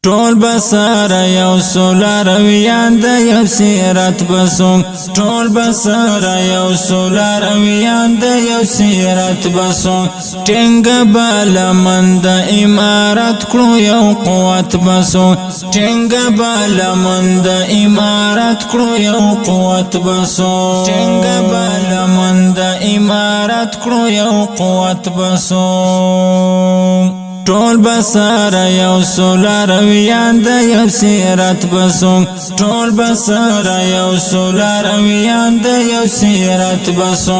ټول بسار یو سولار ویان د یو سیرت بسو ټول بسار یو سولار ویان د یو سیرت بسو ټنګ بال مند امارت کړو یو قوت بسو ټنګ بال مند امارت کړو یو قوت بسو ټنګ بال مند امارت کړو یو قوت بسو ټول بسار یو سولار ویان د یو سیرت بسو ټول بسار یو سولار ویان د یو سیرت بسو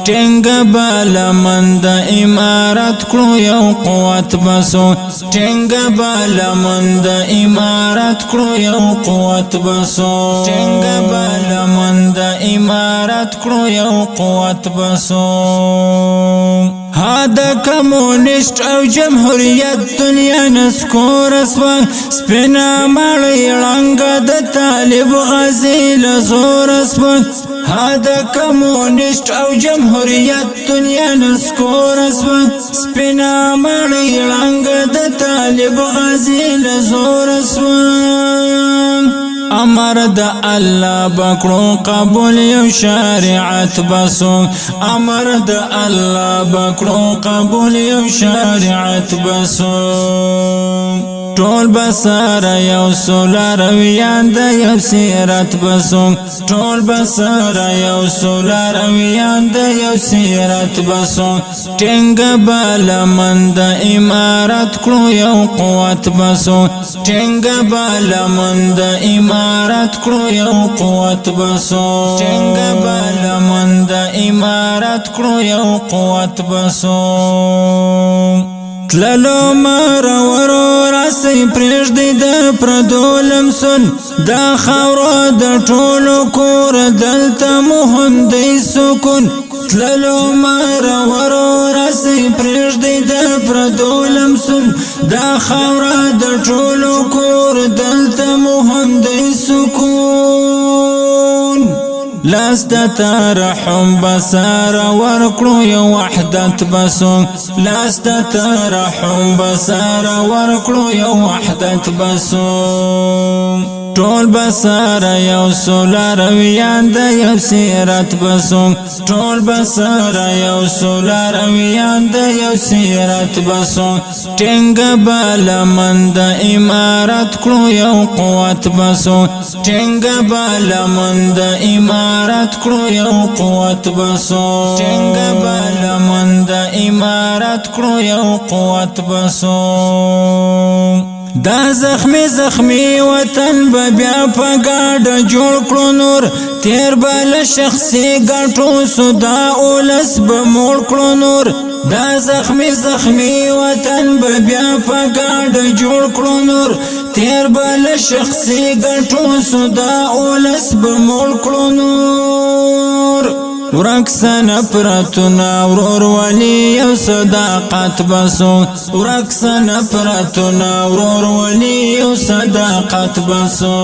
ټنګ بال مند امارت کړو یو قوت بسو ټنګ بال مند امارت کړو یو قوت بسو ټنګ بال مند امارت کړو یو قوت بسو هذا کمونیست او جمهوریت دنیا نسکور اسوا سپینا مړی رنګ د طالب غزیل زور اسوا هذا کمونیست او جمهوریت دنیا نسکور اسوا سپینا مړی رنګ د طالب غزیل زور اسوا امر د الله بکړو قبول یو شریعت بسو امر د الله بکړو قبول یو شریعت بسو ټول بسار یو سولار ویان د یو سیرت بسو ټول بسار یو سولار ویان د یو سیرت بسو ټنګ بال مند امارت کړو یو قوت بسو ټنګ بال مند امارت کړو یو قوت بسو ټنګ بال مند امارت کړو یو قوت بسو تللو مر ورو راسی پرېږدي د پردو لمسون دا خاوره د ټولو کور دلته مهم دی سکون تللو مر ورو راسی پرېږدي د پردو لمسون دا خاوره د ټولو کور دلته مهم دی سکون لاس د ترحم بسار ورکړو یو وحدت بسو لاس د ترحم بسار ورکړو یو وحدت بسو ټول بسار یو سولار ویان د یو سیرت بسو ټول بسار یو سولار ویان د یو سیرت بسو ټنګ بال مند امارت کړو یو قوت بسو ټنګ بال مند امارت کړو یو قوت بسو ټنګ بال مند امارت کړو یو قوت بسو دا زخمی وطن بیا په ګاډه جوړ کړو نور تیر بل شخصي ګټو سودا اولس به موړ کړو نور دا زخمی وطن بیا په ګاډه جوړ کړو نور تیر بل شخصي ګټو سودا اولس به موړ کړو نور ورکسن پرتنا ورور ولی یو صداقت بسو ورکسن پرتنا ورور ولی یو صداقت بسو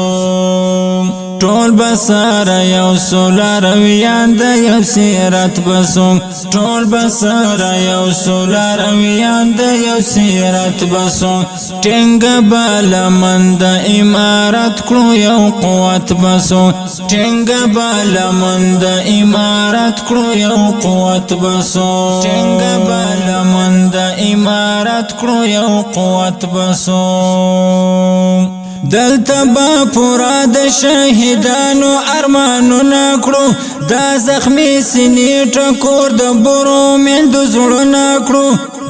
ټول بسار یو سولار ویان د یو سیرت بسو ټول بسار یو سولار ویان د یو سیرت بسو ټنګ بال مند امارت کړو یو قوت بسو ټنګ بال مند امارت کړو یو قوت بسو ټنګ بال مند امارت کړو یو قوت بسو دلته با پورا د شهیدانو ارمانونه کړو دا زخمی سینې ټکور د برو میندو زړونه کړو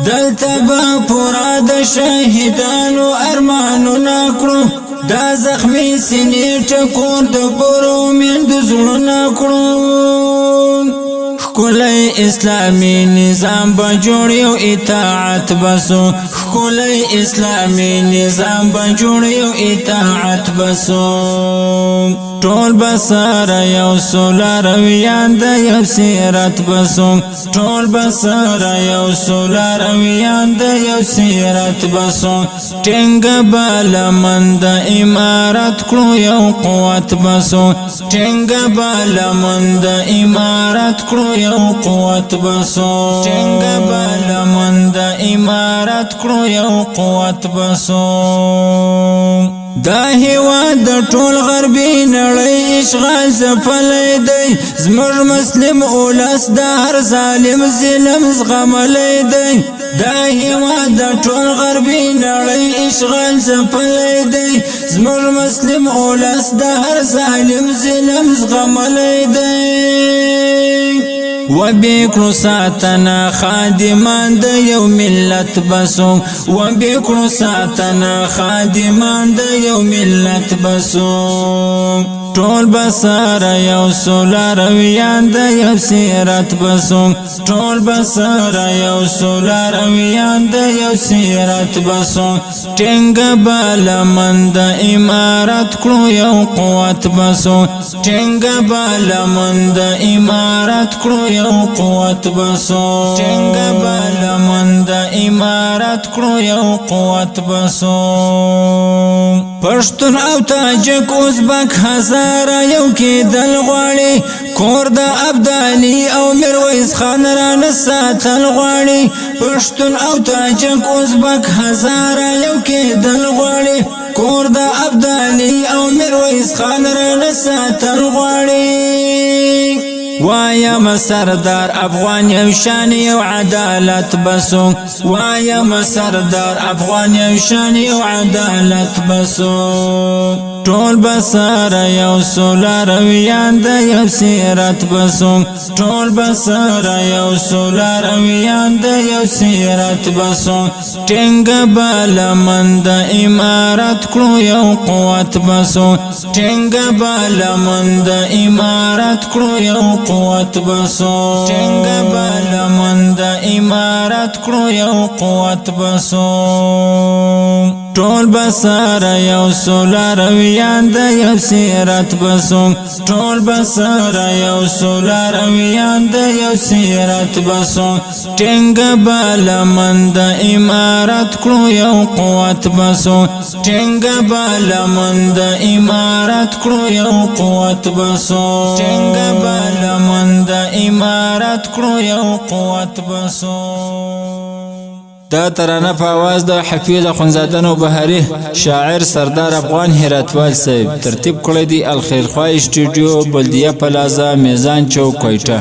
دلته با پورا د شهیدانو ارمانونه کړو دا زخمی سینې ټکور د برو میندو زړونه کړو ښکلی اسلامی نظام به جوړ یو اطاعت بسو ښکلی اسلامی نظام به جوړ یو اطاعت بسو ټول بسار یو سولار ویان د یو سیرت بسو ټول بسار یو سولار ویان د یو سیرت بسو ټنګ بال مند امارت کړو یو قوت بسو ټنګ بال مند امارت کړو یو قوت بسو ټنګ بال مند امارت کړو یو قوت بسو دا هیواد د ټول غربي نړۍ اشغال ځپلی دی زموږ مسلم اولس د هر ظالم ظلم زغملی دی دا هیواد د ټول غربي نړۍ اشغال ځپلی دی زموږ مسلم اولس د هر ظالم ظلم زغملی دی وبکړو ساتنه خادمان د یو ملت بسو وبکړو ساتنه خادمان د یو ملت بسو ټول بسار یو سولارویان د یو سیرت بسو ټول بسار یو سولارویان د یو سیرت بسو ټینګ بالمن د امارت کړو یو قوت بسو ټینګ بالمن د امارت کړو یو قوت بسو ټینګ بالمن د امارت کړو یو قوت بسو پښتون او تاجک ازبک هزاره یو کېدل غواړي کور د ابدالي او میرویس خان رانه ساتل غواړي پښتون او تاجک ازبک هزاره یو کېدل غواړي کور د ابدالي او میرویس خان رانه ساتل غواړي وایم سردار افغان یو شان یو عدالت بسو وایم سردار افغان یو شان یو عدالت بسو ټول بسار یو سولارویان د یو سیرت بسو ټول بسار یو سولارویان د یو سیرت بسو ټینګ بالمن د امارت کړو یو قوت بسو ټینګ بالمن د امارت کړو یو قوت بسو ټینګ بالمن د امارت کړو یو قوت بسو ټول بسار یو سولارویان د یو سیرت بسو ټول بسار یو سولارویان د یو سیرت بسو ټینګ بالمن د امارت کړو یو قوت بسو ټینګ بالمن د امارت کړو یو قوت بسو ټینګ بالمن د امارت کړو یو قوت بسو دا ترانه په आवाज د حفیظ اخونزاده نوبهاري شاعر سردار افغان هراتوال صاحب ترتیب کړی دی الخیرخوا اسټوډیو بلدیه پلازا میزان چوک کوټه